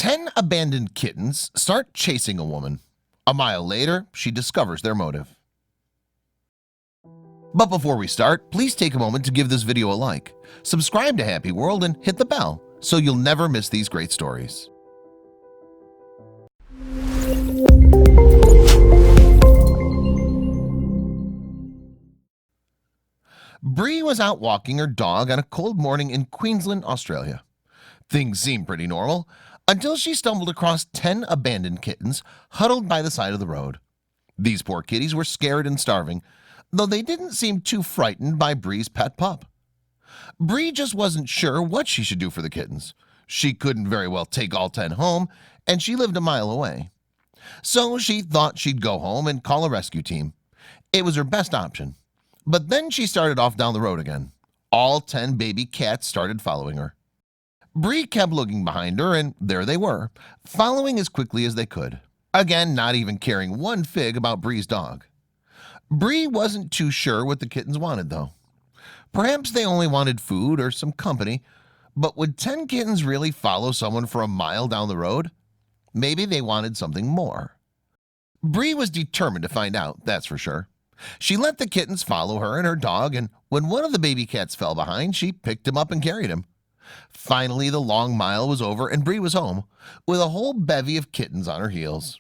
10 abandoned kittens start chasing a woman. A mile later, she discovers their motive. But before we start, please take a moment to give this video a like, subscribe to Happy World, and hit the bell so you'll never miss these great stories. Bree was out walking her dog on a cold morning in Queensland, Australia. Things seemed pretty normal until she stumbled across 10 abandoned kittens huddled by the side of the road. These poor kitties were scared and starving, though they didn't seem too frightened by Bree's pet pup. Bree just wasn't sure what she should do for the kittens. She couldn't very well take all 10 home, and she lived a mile away. So she thought she'd go home and call a rescue team. It was her best option. But then she started off down the road again. All 10 baby cats started following her. Bree kept looking behind her, and there they were, following as quickly as they could. Again, not even caring one fig about Bree's dog. Bree wasn't too sure what the kittens wanted, though. Perhaps they only wanted food or some company, but would 10 kittens really follow someone for a mile down the road? Maybe they wanted something more. Bree was determined to find out, that's for sure. She let the kittens follow her and her dog, and when one of the baby cats fell behind, she picked him up and carried him. Finally, the long mile was over and Bree was home, with a whole bevy of kittens on her heels.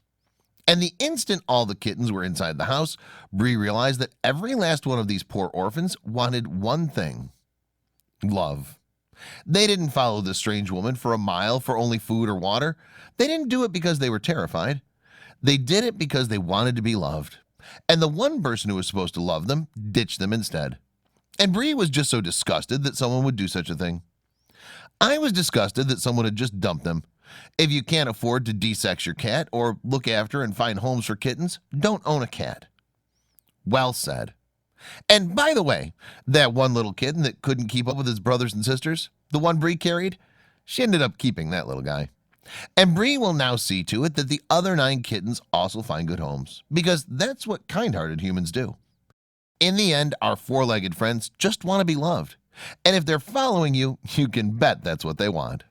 And the instant all the kittens were inside the house, Bree realized that every last one of these poor orphans wanted one thing: love. They didn't follow this strange woman for a mile for only food or water. They didn't do it because they were terrified. They did it because they wanted to be loved. And the one person who was supposed to love them ditched them instead. And Bree was just so disgusted that someone would do such a thing. I was disgusted that someone had just dumped them. If you can't afford to de-sex your cat or look after and find homes for kittens, don't own a cat. Well said. And by the way, that one little kitten that couldn't keep up with his brothers and sisters, the one Bree carried, she ended up keeping that little guy. And Bree will now see to it that the other 9 kittens also find good homes, because that's what kind-hearted humans do. In the end, our four-legged friends just want to be loved. And if they're following you, you can bet that's what they want.